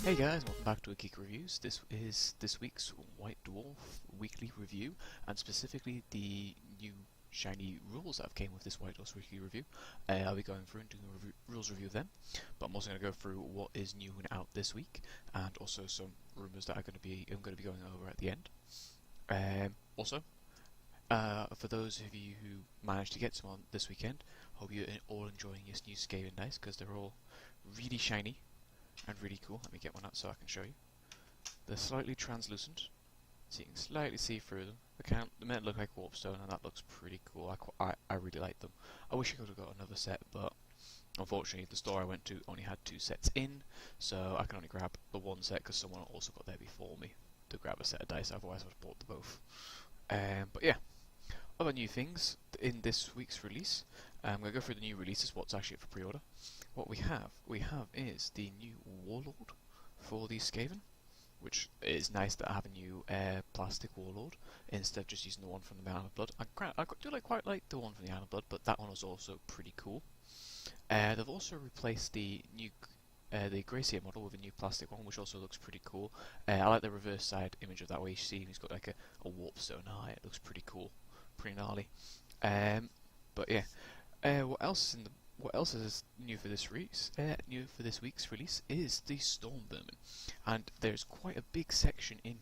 Hey guys, welcome back to a Geek Reviews. This is this week's White Dwarf weekly review, and specifically the new shiny rules that have came with this White Dwarf weekly review. I'll be going through and doing a rules review of them, but I'm also going to go through what is new and out this week, and also some rumours that I'm going to be going over at the end. Also, for those of you who managed to get some on this weekend, hope you're all enjoying this new Skaven dice because they're all really shiny and really cool. Let me get one out so I can show you. They're slightly translucent, so you can slightly see through them. They're meant to look like warpstone, and that looks pretty cool. I really like them. I wish I could have got another set, but unfortunately the store I went to only had 2 sets in, so I can only grab the one set because someone also got there before me to grab a set of dice. Otherwise I would have bought them both. But yeah, other new things in this week's release. I'm going to go through the new releases, what's actually for pre-order. What we have is the new Warlord for the Skaven, which is nice to have a new plastic Warlord instead of just using the one from the Isle of Blood. I do quite like the one from the Isle of Blood, but that one was also pretty cool. They've also replaced the new the Gracier model with a new plastic one, which also looks pretty cool. I like the reverse side image of that, where you see he's got like a warpstone eye. It looks pretty cool, pretty gnarly. But yeah, what else is new for this release? New for this week's release is the Stormvermin, and there's quite a big section in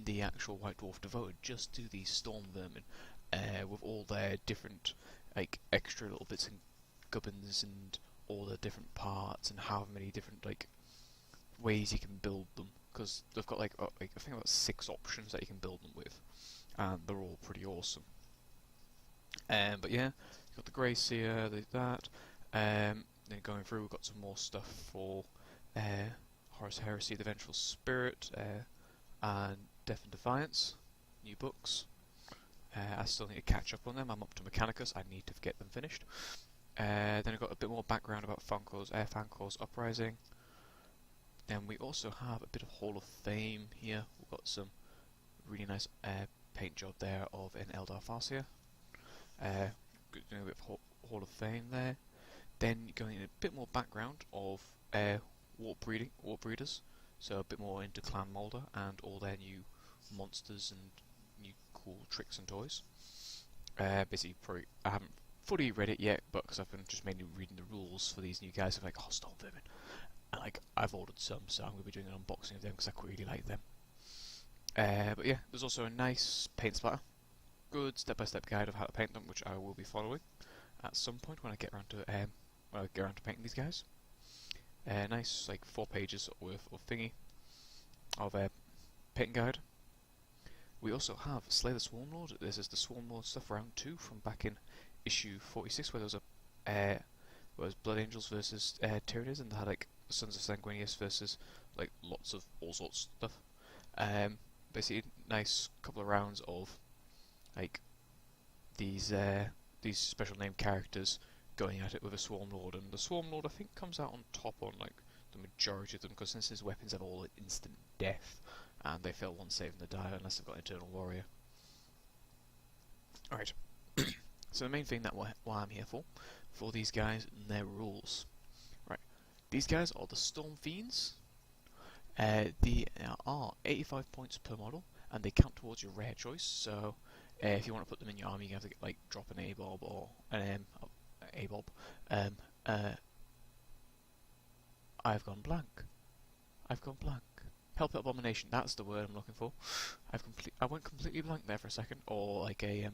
the actual White Dwarf devoted just to these Stormvermin, with all their different like extra little bits and gubbins and all the different parts and how many different like ways you can build them, because they've got like I think about 6 options that you can build them with, and they're all pretty awesome. But yeah, you've got the Gracier, that. Then going through, we've got some more stuff for Horus Heresy, the Vengeful Spirit, and Death and Defiance, new books. I still need to catch up on them. I'm up to Mechanicus. I need to get them finished. Then I've got a bit more background about Fancor's Uprising. Then we also have a bit of Hall of Fame here. We've got some really nice paint job there of an Eldar Farseer. Doing a bit of Hall of Fame there. Then going in a bit more background of warp breeders, so a bit more into Clan Moulder and all their new monsters and new cool tricks and toys. Basically, I haven't fully read it yet, but because I've been just mainly reading the rules for these new guys, I'm like, oh, Stormvermin, and like I've ordered some, so I'm going to be doing an unboxing of them because I really like them. But yeah, there's also a nice paint splatter. Good step-by-step guide of how to paint them, which I will be following at some point when I get around to painting these guys. Nice, like 4 pages worth of painting guide. We also have Slay the Swarmlord. This is the Swarmlord stuff round 2 from back in issue 46, where there was Blood Angels versus Tyranids, and they had like Sons of Sanguinius versus like lots of all sorts of stuff. Basically, nice couple of rounds of like these special named characters going at it with a Swarmlord, and the Swarmlord I think comes out on top on like the majority of them, because since his weapons have all instant death and they fail one save and they die unless they've got Eternal Warrior. Alright, so the main thing that what I'm here for these guys and their rules. Right, these guys are the Stormfiends. They are 85 points per model, and they count towards your rare choice, so if you want to put them in your army, you have to like drop an ABOB or an ABOB. I've gone blank. Help Abomination. That's the word I'm looking for. I went completely blank there for a second. Or like a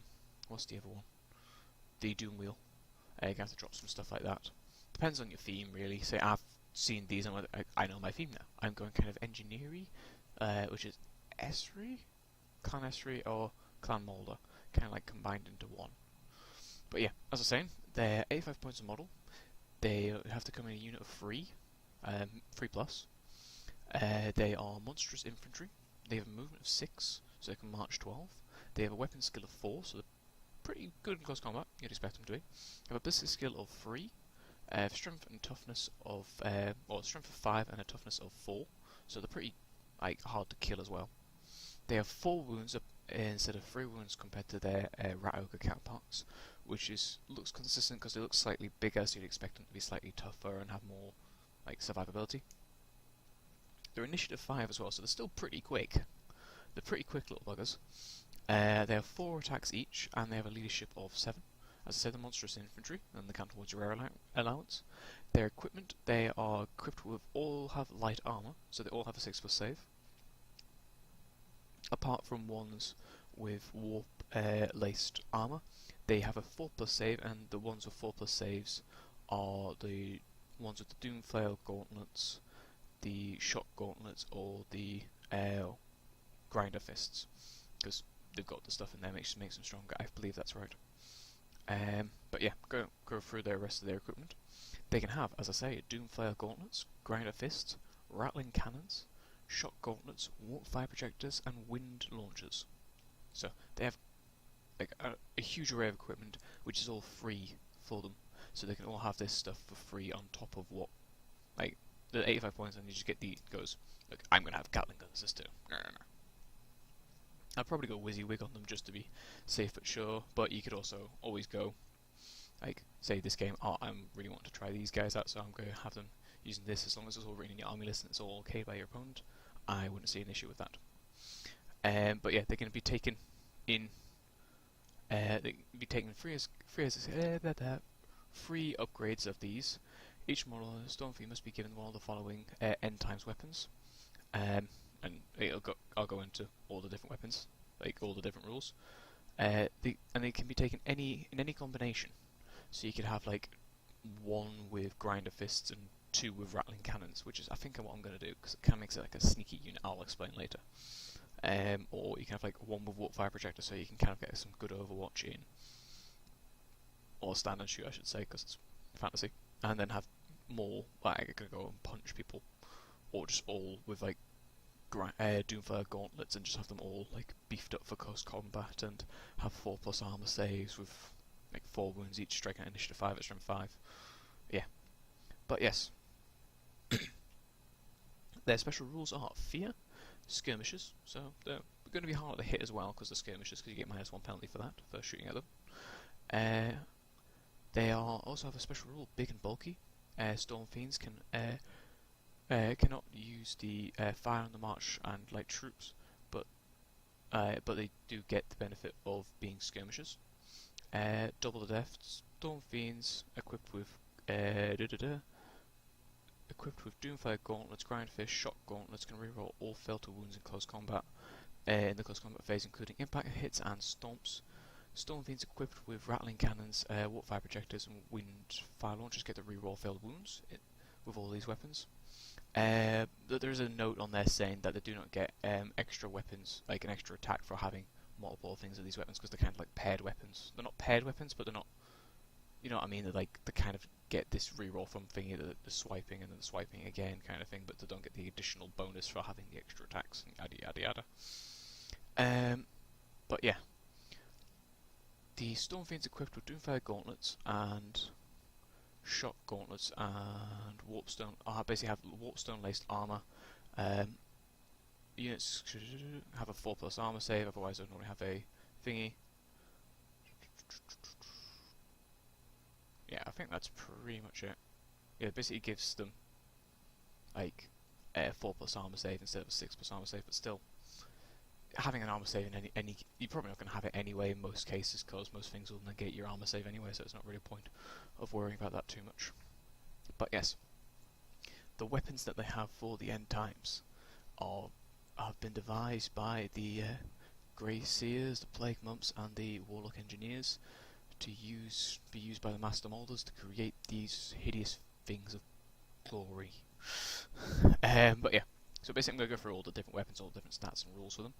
what's the other one? The Doom Wheel. You have to drop some stuff like that. Depends on your theme, really. So I've seen these, and I know my theme now. I'm going kind of engineering, which is Esri, Clan Esri, or Clan Moulder, kind of like combined into one. But yeah, as I was saying, they're 85 points a model. They have to come in a unit of 3, 3 plus. They are monstrous infantry. They have a movement of 6, so they can march 12. They have a weapon skill of 4, so they're pretty good in close combat. You'd expect them to be. They have a ballistic skill of 3, strength and toughness of, strength of 5 and a toughness of 4, so they're pretty like hard to kill as well. They have 4 wounds instead of 3 wounds compared to their Rat Ogre counterparts, which looks consistent because they look slightly bigger, so you'd expect them to be slightly tougher and have more like survivability. They're initiative 5 as well, so they're still pretty quick. They're pretty quick little buggers. They have 4 attacks each, and they have a leadership of 7. As I said, the monstrous infantry, and they count towards your air allowance. Their equipment, they are equipped with, all have light armour, so they all have a 6+ save. Apart from ones with warp laced armour, they have a 4+ save, and the ones with 4+ saves are the ones with the Doomflail Gauntlets, the Shock Gauntlets, or the Grinder Fists, because they've got the stuff in there makes them stronger. I believe that's right. But yeah, go through the rest of their equipment. They can have, as I say, Doomflail Gauntlets, Grinder Fists, Rattling Cannons, Shock Gauntlets, Warp Fire Projectors, and Wind Launchers. So they have like a huge array of equipment, which is all free for them. So they can all have this stuff for free on top of what, like, the 85 points, and you just get the goes. Look, I'm gonna have Gatling guns this too. No. I'd probably go WYSIWYG on them just to be safe but sure, but you could also always go, like, say this game, oh, I'm really wanting to try these guys out, so I'm going to have them using this. As long as it's all written in your army list and it's all okay by your opponent, I wouldn't see an issue with that. But yeah, they're going to be taken in, they can be taken free upgrades of these. Each model of Stormfiend must be given one of the following end times weapons. And I'll go into all the different weapons, like all the different rules. And they can be taken in any combination. So you could have like 1 with Grinder Fists and 2 with Rattling Cannons, which is I think what I'm going to do, because it kind of makes it like a sneaky unit. I'll explain later. Or you can have like 1 with Warp Fire Projector, so you can kind of get some good Overwatch in, or stand and shoot, I should say, because it's fantasy. And then have more like I could go and punch people, or just all with like Doomfire Gauntlets and just have them all like beefed up for close combat and have 4+ armor saves with like 4 wounds each, striking at initiative 5 at strength 5. Yeah, but yes, their special rules are Fear, Skirmishes, so they're going to be hard to hit as well because they're skirmishes, because you get -1 penalty for that for shooting at them. They also have a special rule, Big and Bulky. Stormfiends cannot use the fire on the march and light troops, but they do get the benefit of being skirmishers. Double the death. Stormfiends equipped with Doomfire Gauntlets, Grindfish, Shock Gauntlets can reroll all fail to wounds in close combat in the close combat phase, including impact hits and stomps. Stormfiends equipped with Rattling Cannons, Warp Fire Projectors, and Wind Fire Launchers get to reroll failed wounds with all these weapons. There's a note on there saying that they do not get extra weapons, like an extra attack for having multiple things of these weapons, because they're kind of like paired weapons. They're not paired weapons, but they're not, you know what I mean? They kind of get this reroll from thingy, the swiping and then the swiping again kind of thing, but they don't get the additional bonus for having the extra attacks, and yada yada yada. But yeah, the Stormfiends equipped with Doomfire Gauntlets and Shock Gauntlets and Warpstone basically have Warpstone laced armor. Units have a 4+ armor save, otherwise they normally have a thingy. Yeah, I think that's pretty much it. Yeah, it basically gives them like a 4+ armor save instead of a 6+ armor save, but still, having an armor save in any you're probably not going to have it anyway in most cases, because most things will negate your armor save anyway, so it's not really a point of worrying about that too much. But yes, the weapons that they have for the end times have been devised by the Grey Seers, the Plague Mumps, and the Warlock Engineers to be used by the Master Molders to create these hideous things of glory. But yeah, so basically I'm going to go through all the different weapons, all the different stats and rules for them.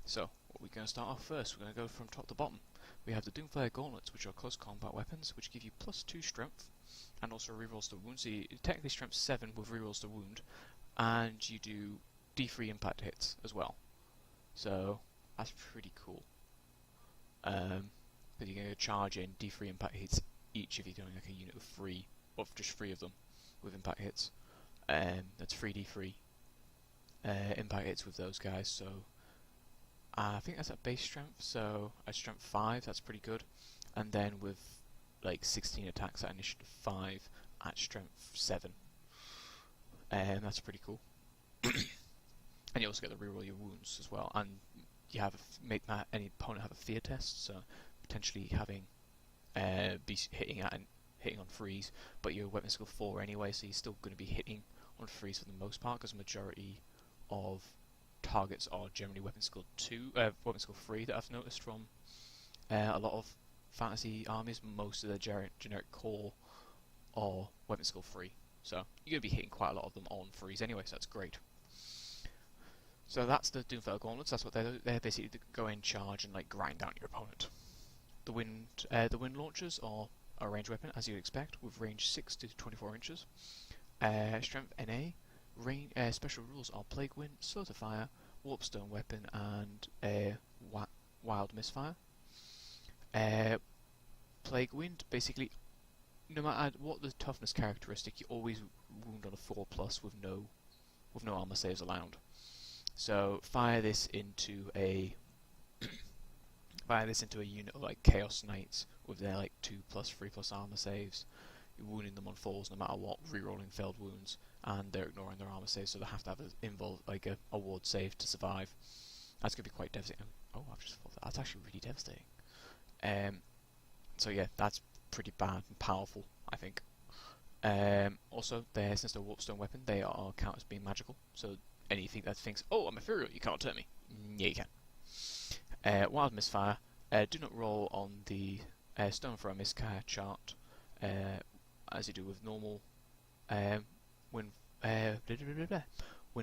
So, what we're going to start off first, we're going to go from top to bottom. We have the Doomfire Gauntlets, which are close combat weapons, which give you +2 strength, and also rerolls to wound. So you technically strength 7 with rerolls to wound, and you do D3 impact hits as well. So, that's pretty cool. Because you're going to charge in D3 impact hits each if you're doing like a unit of 3, or just 3 of them with impact hits. That's 3d3 impact hits with those guys, so I think that's at base strength, so at strength 5 that's pretty good, and then with like 16 attacks at initiative 5 at strength 7, that's pretty cool. And you also get to reroll your wounds as well, and you have make that any opponent have a fear test, so potentially having be hitting on freeze, but you're weapon skill 4 anyway, so you're still going to be hitting on freeze for the most part, because the majority of targets are generally weapon skill 3 that I've noticed from a lot of fantasy armies. Most of their generic core are weapon skill 3, so you're going to be hitting quite a lot of them on freeze anyway, so that's great. So that's the Doomfell Gauntlets. That's what they're basically to go in, charge, and like grind down your opponent. The wind launchers are a ranged weapon, as you'd expect, with range 6 to 24 inches. Strength NA. Special rules are Plague Wind, Slow to Fire, Warpstone Weapon, and Wild Misfire. Plague Wind, basically, no matter what the toughness characteristic, you always wound on a 4+ with no armor saves allowed. So fire this into a unit of like Chaos Knights with their like 2+, 3+ armor saves. You're wounding them on 4s no matter what, rerolling failed wounds, and they're ignoring their armor saves, so they have to have a ward save to survive. That's gonna be quite devastating. Oh, I've just thought that's actually really devastating. So yeah, that's pretty bad and powerful, I think. Also, since they're a Warpstone weapon, they are counted as being magical, so anything that thinks, oh, I'm ethereal, you can't turn me. Yeah, you can. Wild Misfire. Do not roll on the Stone for a Misfire chart as you do with normal when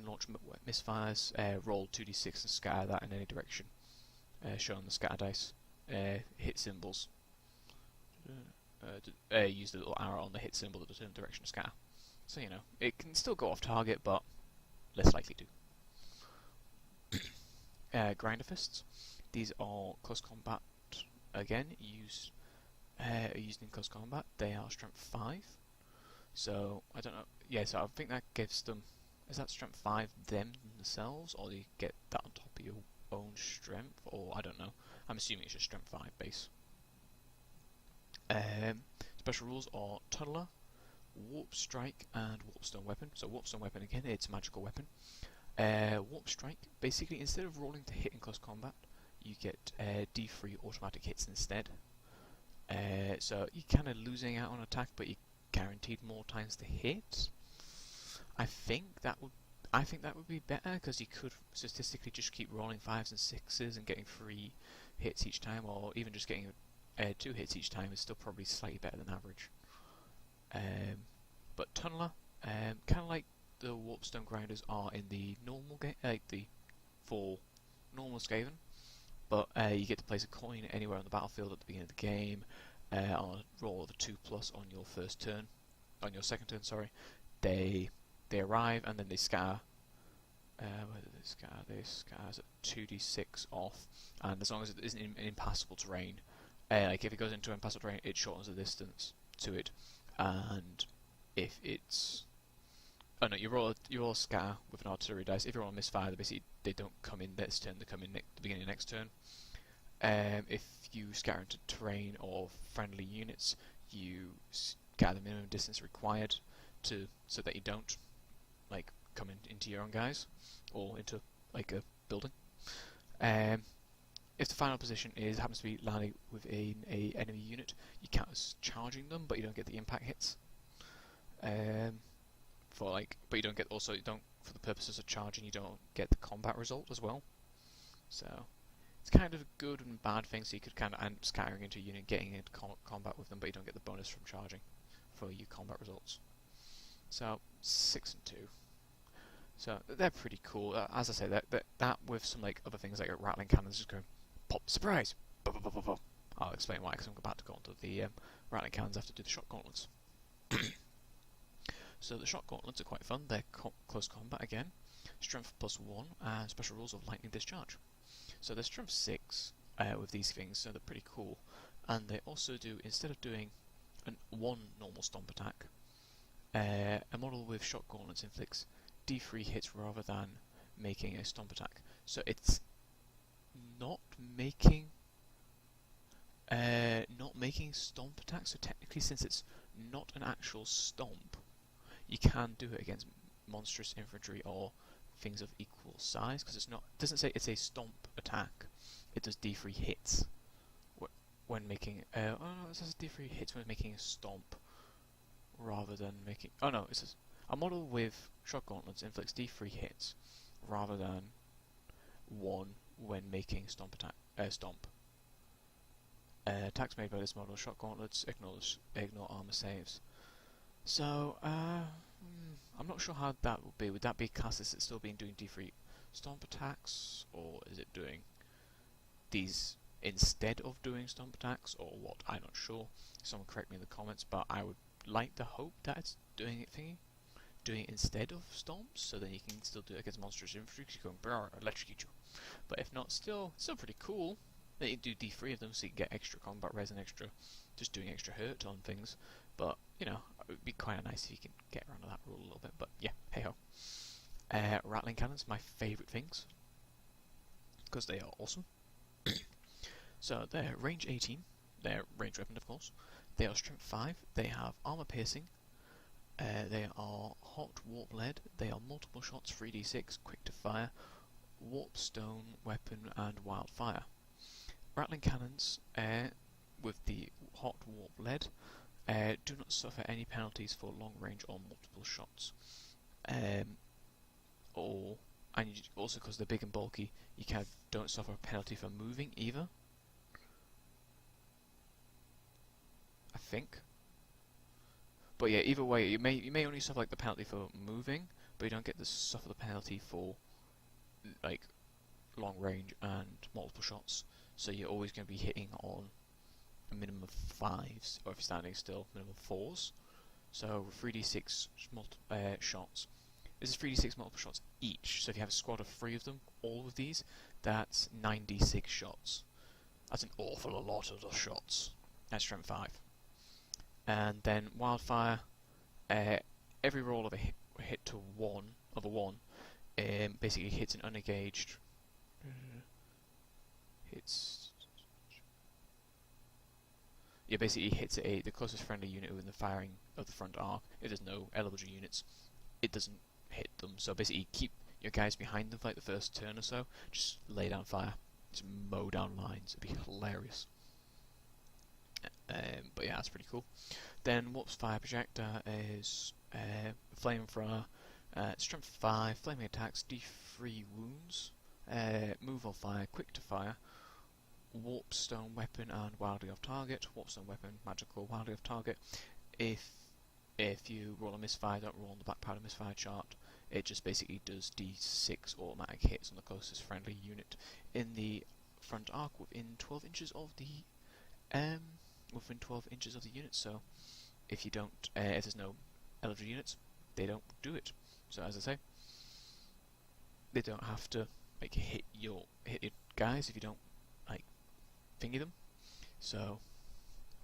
launch misfires. Roll 2d6 and scatter that in any direction, showing the scatter dice. Hit symbols. Use the little arrow on the hit symbol to determine the direction of scatter. So you know it can still go off target, but less likely to. Grinder Fists. These are close combat. Again, used in close combat. They are strength 5. So I don't know. Yeah, so I think that gives them. Is that strength 5 themselves, or do you get that on top of your own strength? Or I don't know. I'm assuming it's just strength 5 base. Special rules are Tunneler, Warp Strike, and Warpstone Weapon. So Warpstone Weapon again, it's a magical weapon. Warp Strike, basically instead of rolling to hit in close combat, you get D3 automatic hits instead. So you're kind of losing out on attack, but you're guaranteed more times to hit. I think that would be better, because you could statistically just keep rolling 5s and 6s and getting 3 hits each time, or even just getting 2 hits each time is still probably slightly better than average. But Tunneler, kind of like the Warpstone Grinders are in the normal game, like the 4 normal Skaven, but you get to place a coin anywhere on the battlefield at the beginning of the game on a roll of a 2+ on your second turn. Sorry, they arrive and then they scatter. Where did they scatter? They scatter 2d6 off, and as long as it isn't in impassable terrain, like if it goes into impassable terrain, it shortens the distance to it, and if it's you roll a scatter with an artillery dice. If you roll a misfire, they don't come in this turn. They come in the beginning of next turn. If you scatter into terrain or friendly units, you scatter the minimum distance required so that you don't like come into your own guys or into like a building. If the final position happens to be landing within a enemy unit, you count as charging them, but you don't get the impact hits. But you don't get for the purposes of charging, you don't get the combat result as well. So it's kind of a good and bad thing. So you could kind of end up scattering into a unit, getting into combat with them, but you don't get the bonus from charging for your combat results. So 6 and 2. So they're pretty cool. As I say, that with some like other things like rattling cannons just going pop, surprise. I'll explain why, because I'm about to go onto the rattling cannons after I do the shock gauntlets. So the shock gauntlets are quite fun. They're close combat again, strength +1, and special rules of lightning discharge. So they're strength 6 with these things, so they're pretty cool. And they also do, instead of doing one normal stomp attack, a model with shock gauntlets inflicts D3 hits rather than making a stomp attack. So it's not making stomp attacks. So technically, since it's not an actual stomp, you can do it against monstrous infantry or things of equal size, because it doesn't say it's a stomp attack. It does D3 hits when making. Oh no, it says D3 hits when making a stomp, rather than making. Oh no, it says a model with shock gauntlets inflicts D3 hits, rather than 1 when making stomp attack. Stomp. Attacks made by this model, shock gauntlets, ignore armor saves. So, I'm not sure how that would be. Would that be classed as it still being doing D3 stomp attacks, or is it doing these instead of doing stomp attacks, or what? I'm not sure. Someone correct me in the comments, but I would like to hope that it's doing it instead of stomps, so then you can still do it against monsters infantry, going electrocute you. But if not, still pretty cool. Then you do D3 of them, so you can get extra combat res and just doing extra hurt on things. But you know, it would be quite nice if you can get around to that rule a little bit. But yeah, hey ho. Rattling cannons, my favourite things, because they are awesome. So they're range 18, they're range weapon of course. They are strength 5. They have armor piercing. They are hot warp lead. They are multiple shots, 3d6, quick to fire, warp stone weapon, and wildfire. Rattling cannons, with the hot warp lead, do not suffer any penalties for long range or multiple shots. And also because they're big and bulky, you don't suffer a penalty for moving either. I think. But yeah, either way, you may only suffer like the penalty for moving, but you don't get to suffer the penalty for like long range and multiple shots. So you're always going to be hitting on a minimum of 5s, or if you're standing still, minimum of 4s. So 3d6 shots. This is 3d6 multiple shots each. So if you have a squad of 3 of them, all of these, that's 9d6 shots. That's an awful lot of those shots. That's strength 5. And then wildfire. Every roll of a hit to 1 of a 1 basically hits an unengaged. Basically hits the closest friendly unit within the firing of the front arc. If there's no eligible units, it doesn't hit them. So basically keep your guys behind them for like the first turn or so. Just lay down fire. Just mow down lines. It'd be hilarious. But yeah, that's pretty cool. Then Warp's Fire Projector is Flamethrower, Strength 5, Flaming Attacks, D3 Wounds, Move on Fire, Quick to Fire, Warp Stone Weapon and Wildly Off Target. Warp Stone Weapon, Magical, Wildly Off Target. If you roll a misfire, don't roll on the back part of misfire chart. It just basically does D6 automatic hits on the closest friendly unit in the front arc within 12 inches of the unit. So if you don't, if there's no eligible units, they don't do it. So as I say, they don't have to like hit your guys if you don't like thingy them. So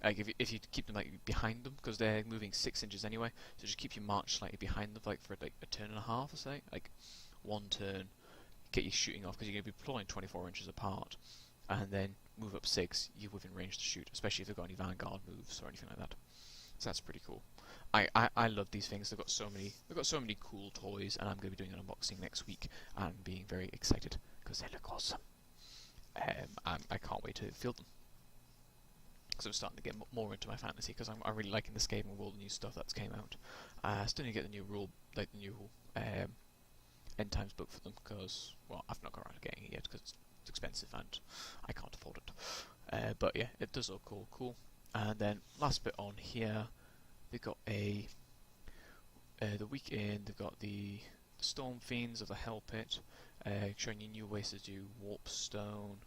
like if you keep them like behind them, because they're moving 6 inches anyway, so just keep your march slightly behind them, like for like a turn and a half or say, like 1 turn, get you shooting off, because you're going to be deploying 24 inches apart, and then move up 6, you're within range to shoot, especially if they've got any vanguard moves or anything like that. So that's pretty cool. I love these things. They've got so many cool toys, and I'm going to be doing an unboxing next week, and I'm being very excited because they look awesome. I can't wait to field them, because I'm starting to get more into my fantasy, because I'm really liking this game and all the new stuff that's came out. Still need to get the new rule, like the new end times book for them, because well, I've not got around to getting it yet because it's expensive and I can't afford it. But yeah, it does look cool. And then last bit on here, they've got the week in. They've got the Stormfiends of the Hell Pit, showing you new ways to do warp stone,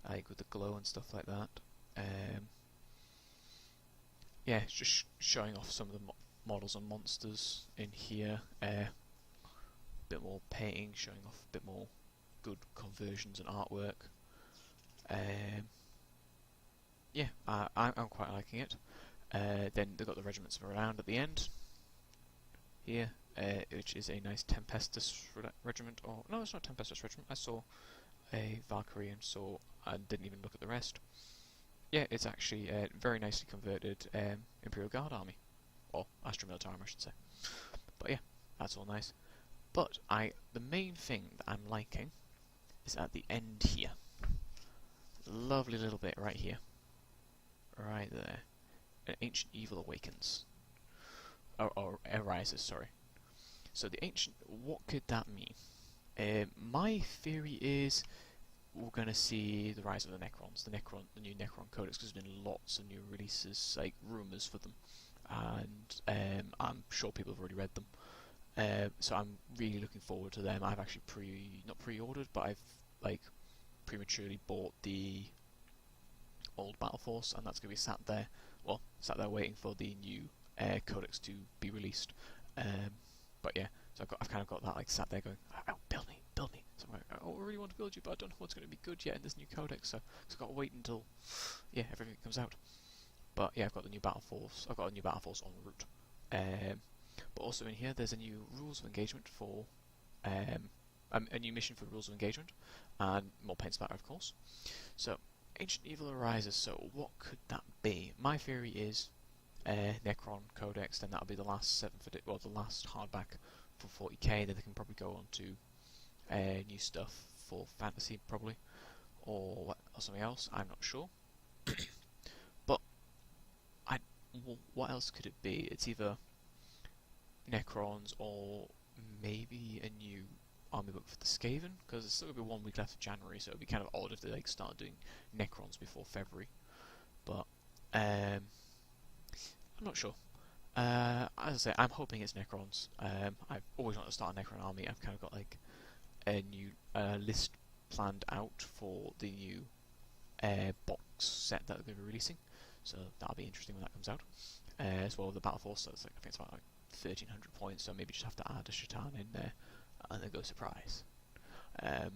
like with the glow and stuff like that. Yeah, it's just showing off some of the models and monsters in here. Bit more painting, showing off a bit more good conversions and artwork. Yeah, I'm quite liking it. Then they've got the regiments around at the end here, which is a nice Tempestus regiment. Or no, it's not Tempestus regiment. I saw a Valkyrie and I didn't even look at the rest. Yeah, it's actually a very nicely converted Imperial Guard army, or Astra Militarum, I should say. But yeah, that's all nice. But the main thing that I'm liking is at the end here. Lovely little bit right here. Right there. An ancient evil awakens. Or arises, sorry. So the ancient, what could that mean? My theory is we're going to see the rise of the Necrons, the new Necron Codex, because there's been lots of new releases, like rumours for them, and I'm sure people have already read them. So I'm really looking forward to them. I've actually not pre-ordered, but I've like prematurely bought the old Battle Force, and that's going to be sat there waiting for the new Codex to be released. But yeah, so I've kind of got that like sat there going, oh, build me. So I'm like, oh, I really want to build you, but I don't know what's going to be good yet in this new Codex, so I've got to wait until everything comes out. But yeah, I've got the new Battle Force. I've got a new Battle Force en route. But also in here, there's a new rules of engagement for a new mission for rules of engagement, and more paint splatter, of course. So Ancient Evil arises. So what could that be? My theory is Necron Codex. Then that'll be the last the last hardback for 40k. Then they can probably go on to new stuff for fantasy, probably, or something else. I'm not sure. But what else could it be? It's either Necrons or maybe a new army book for the Skaven, because there's still going to be 1 week left of January, so it'd be kind of odd if they like start doing Necrons before February. But I'm not sure. As I say, I'm hoping it's Necrons. I've always wanted to start a Necron army. I've kind of got like a new list planned out for the new box set that they're going to be releasing, so that'll be interesting when that comes out. As well as the Battle Force, so it's like, I think it's about like 1,300 points, so maybe just have to add a Shaitan in there and then go surprise.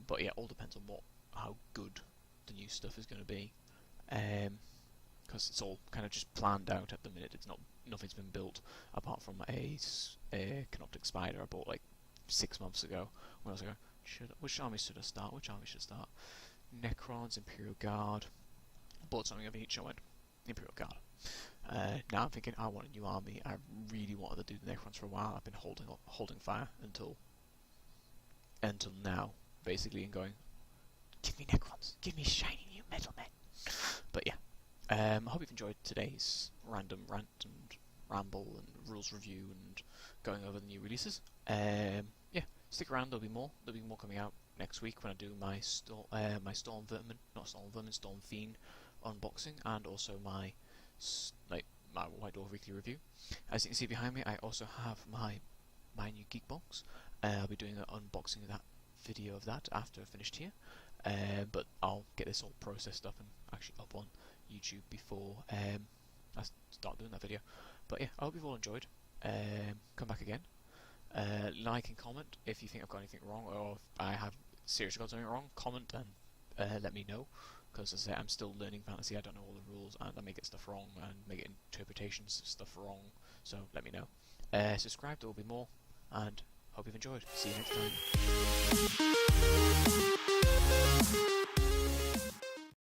But yeah, all depends on how good the new stuff is going to be, because it's all kind of just planned out at the minute. Nothing's been built apart from a Canoptic Spider I bought like 6 months ago, when I was like, which army should I start? Necrons, Imperial Guard. I bought something of each. I went Imperial Guard. Now I'm thinking I want a new army. I really wanted to do the Necrons for a while. I've been holding fire until now, basically, and going, give me Necrons, give me shiny new metal men. But yeah, I hope you've enjoyed today's random rant and ramble and rules review and going over the new releases. Yeah, stick around. There'll be more coming out next week when I do my Stormfiend unboxing, and also my White Dwarf weekly review. As you can see behind me, I also have my new Geek box. I'll be doing an unboxing of that video of that after I've finished here. But I'll get this all processed up and actually up on YouTube before I start doing that video. But yeah, I hope you've all enjoyed. Come back again. Like and comment if you think I've got anything wrong, or if I have seriously got something wrong. Comment and let me know, because as I say, I'm still learning fantasy. I don't know all the rules, and I may get stuff wrong and may get interpretations of stuff wrong. So let me know. Subscribe. There will be more, and hope you've enjoyed. See you next time.